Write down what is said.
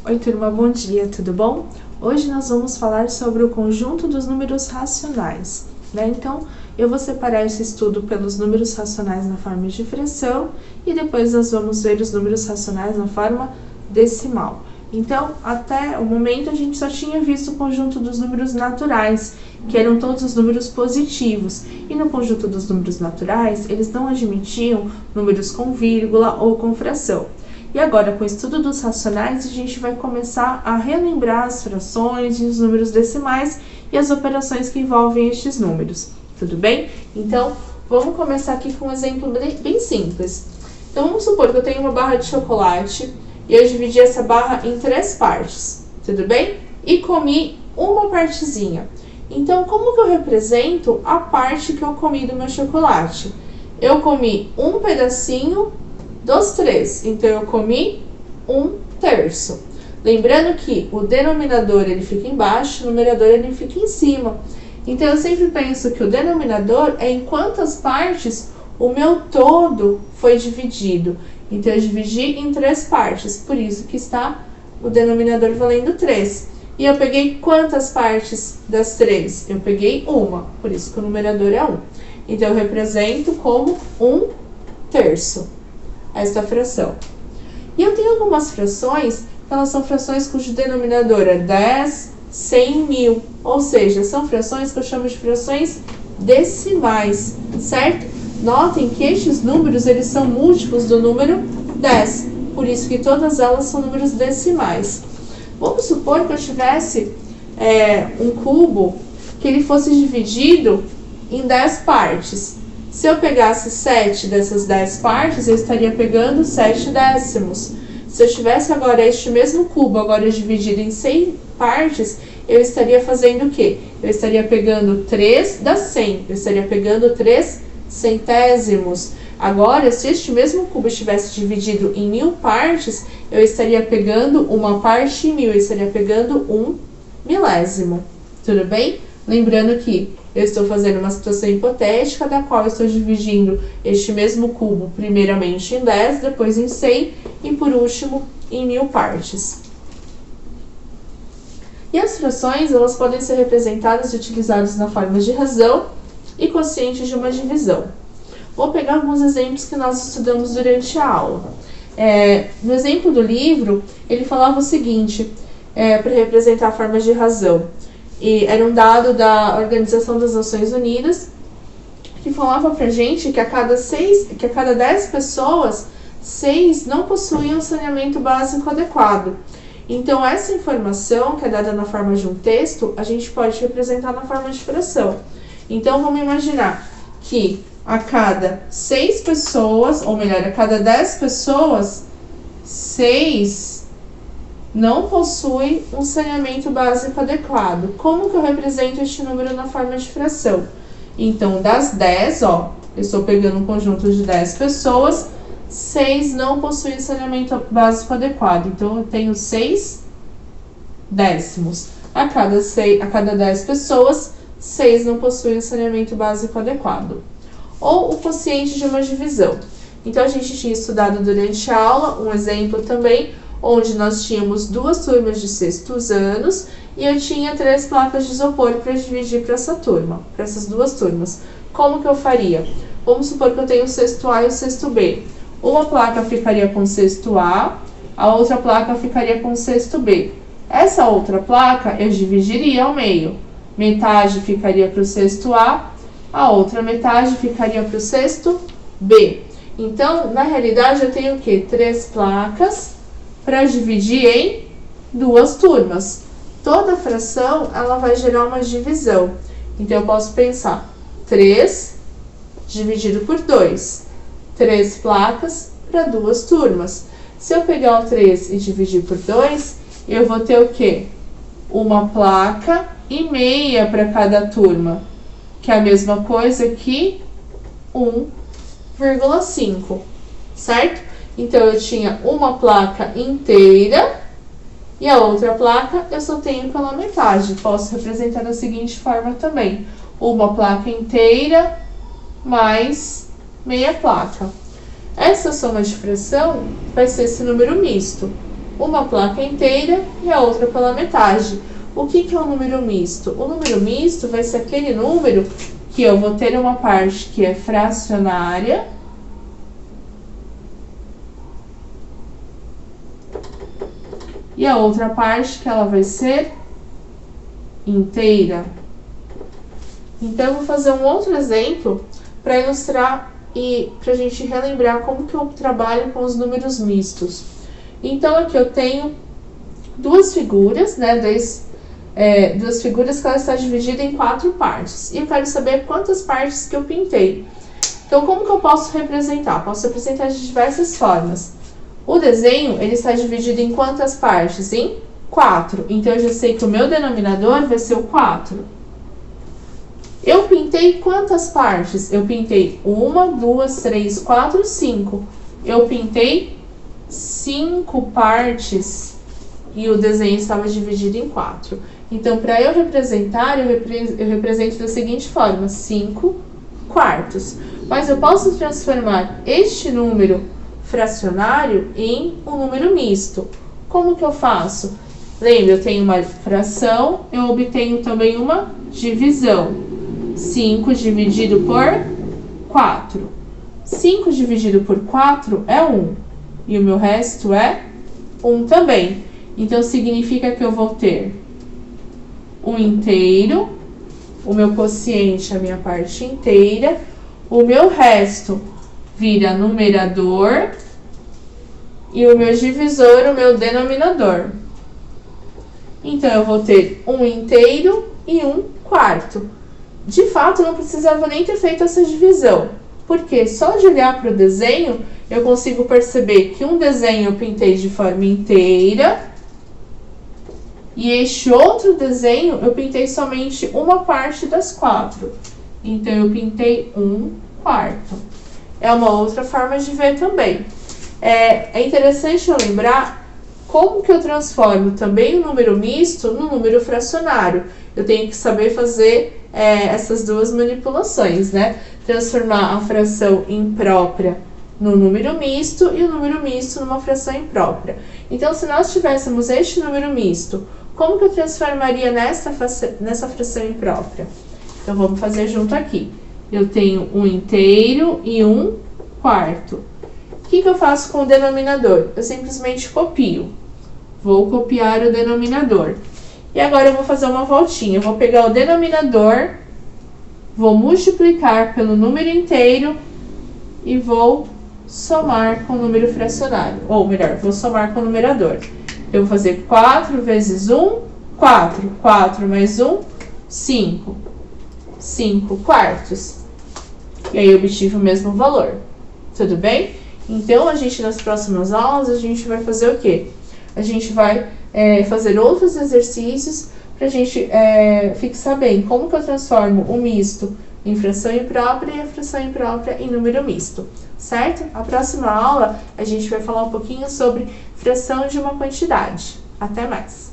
Oi, turma, bom dia, tudo bom? Hoje nós vamos falar sobre o conjunto dos números racionais, né? Então, eu vou separar esse estudo pelos números racionais na forma de fração e depois nós vamos ver os números racionais na forma decimal. Então, até o momento a gente só tinha visto o conjunto dos números naturais, que eram todos os números positivos. E no conjunto dos números naturais, eles não admitiam números com vírgula ou com fração. E agora, com o estudo dos racionais, a gente vai começar a relembrar as frações e os números decimais e as operações que envolvem estes números. Tudo bem? Então, vamos começar aqui com um exemplo bem simples. Então, vamos supor que eu tenho uma barra de chocolate e eu dividi essa barra em 3 partes, tudo bem? E comi uma partezinha. Então, como que eu represento a parte que eu comi do meu chocolate? Eu comi um pedacinho dos 3, então eu comi 1/3. Lembrando que o denominador ele fica embaixo, o numerador ele fica em cima. Então eu sempre penso que o denominador é em quantas partes o meu todo foi dividido. Então eu dividi em 3 partes, por isso que está o denominador valendo 3. E eu peguei quantas partes das 3? Eu peguei uma, por isso que o numerador é 1. Então eu represento como 1/3. Esta fração. E eu tenho algumas frações, que elas são frações cujo denominador é 10, 100, 1000. Ou seja, são frações que eu chamo de frações decimais, certo? Notem que estes números, eles são múltiplos do número 10. Por isso que todas elas são números decimais. Vamos supor que eu tivesse um cubo que ele fosse dividido em 10 partes. Se eu pegasse 7 dessas 10 partes, eu estaria pegando 7 décimos. Se eu tivesse agora este mesmo cubo, agora dividido em 100 partes, eu estaria fazendo o quê? Eu estaria pegando 3 das 100, eu estaria pegando 3 centésimos. Agora, se este mesmo cubo estivesse dividido em 1000 partes, eu estaria pegando uma parte em 1000, eu estaria pegando 1 milésimo. Tudo bem? Lembrando que eu estou fazendo uma situação hipotética, da qual eu estou dividindo este mesmo cubo, primeiramente em 10, depois em 100 e, por último, em 1000 partes. E as frações, elas podem ser representadas e utilizadas na forma de razão e quociente de uma divisão. Vou pegar alguns exemplos que nós estudamos durante a aula. No exemplo do livro, ele falava o seguinte, para representar a forma de razão. E era um dado da Organização das Nações Unidas que falava pra gente que a cada 10 pessoas, 6 não possuíam saneamento básico adequado. Então, essa informação, que é dada na forma de um texto, a gente pode representar na forma de fração. Então, vamos imaginar que a cada 6 pessoas, ou melhor, a cada 10 pessoas, 6 não possui um saneamento básico adequado. Como que eu represento este número na forma de fração? Então, das 10, eu estou pegando um conjunto de 10 pessoas, 6 não possuem saneamento básico adequado. Então, eu tenho 6 décimos. A cada 10 pessoas, 6 não possuem saneamento básico adequado. Ou o quociente de uma divisão. Então, a gente tinha estudado durante a aula um exemplo também, onde nós tínhamos 2 turmas de sextos anos e eu tinha 3 placas de isopor para dividir para essa turma, para essas 2 turmas. Como que eu faria? Vamos supor que eu tenho o sexto A e o sexto B. Uma placa ficaria com o sexto A, a outra placa ficaria com o sexto B. Essa outra placa eu dividiria ao meio. Metade ficaria para o sexto A outra metade ficaria para o sexto B. Então, na realidade, eu tenho o quê? 3 placas para dividir em 2 turmas. Toda fração, ela vai gerar uma divisão. Então, eu posso pensar 3 dividido por 2. 3 placas para 2 turmas. Se eu pegar o 3 e dividir por 2, eu vou ter o quê? Uma placa e meia para cada turma, que é a mesma coisa que 1,5, certo? Então, eu tinha uma placa inteira e a outra placa eu só tenho pela metade. Posso representar da seguinte forma também. Uma placa inteira mais meia placa. Essa soma de fração vai ser esse número misto. uma placa inteira e a outra pela metade. O que é um número misto? O número misto vai ser aquele número que eu vou ter uma parte que é fracionária e a outra parte que ela vai ser inteira. Então, eu vou fazer um outro exemplo para ilustrar e para a gente relembrar como que eu trabalho com os números mistos. Então, aqui eu tenho duas figuras, né? Duas figuras que ela está dividida em 4 partes. E eu quero saber quantas partes que eu pintei. Então, como que eu posso representar? Posso representar de diversas formas. O desenho, ele está dividido em quantas partes? Em 4. Então, eu já sei que o meu denominador vai ser o 4. Eu pintei quantas partes? Eu pintei 1, 2, 3, 4, 5. Eu pintei 5 partes e o desenho estava dividido em 4. Então, para eu representar, eu represento da seguinte forma: 5 quartos. Mas eu posso transformar este número fracionário em um número misto. Como que eu faço? Lembra, eu tenho uma fração, eu obtenho também uma divisão. 5 dividido por 4. 5 dividido por 4 é 1. E o meu resto é 1 também. Então, significa que eu vou ter 1 inteiro, o meu quociente, a minha parte inteira, o meu resto vira numerador e o meu divisor, o meu denominador. Então, eu vou ter 1 inteiro e 1 quarto. De fato, não precisava nem ter feito essa divisão, porque só de olhar para o desenho, eu consigo perceber que um desenho eu pintei de forma inteira e este outro desenho eu pintei somente uma parte das 4. Então, eu pintei 1 quarto. É uma outra forma de ver também. É interessante eu lembrar como que eu transformo também o número misto no número fracionário. Eu tenho que saber fazer essas duas manipulações, né? Transformar a fração imprópria no número misto e o número misto numa fração imprópria. Então, se nós tivéssemos este número misto, como que eu transformaria nessa fração imprópria? Então, vamos fazer junto aqui. Eu tenho 1 inteiro e 1 quarto. O que eu faço com o denominador? Eu simplesmente copio. Vou copiar o denominador. E agora eu vou fazer uma voltinha. Eu vou pegar o denominador, vou multiplicar pelo número inteiro e vou somar com o número fracionário. Ou melhor, vou somar com o numerador. Eu vou fazer 4 vezes 1, 4. 4 mais 1, 5. 5 quartos. E aí eu obtive o mesmo valor. Tudo bem? Então, nas próximas aulas, a gente vai fazer o quê? A gente vai fazer outros exercícios para a gente fixar bem como que eu transformo o misto em fração imprópria e a fração imprópria em número misto, certo? A próxima aula a gente vai falar um pouquinho sobre fração de uma quantidade. Até mais!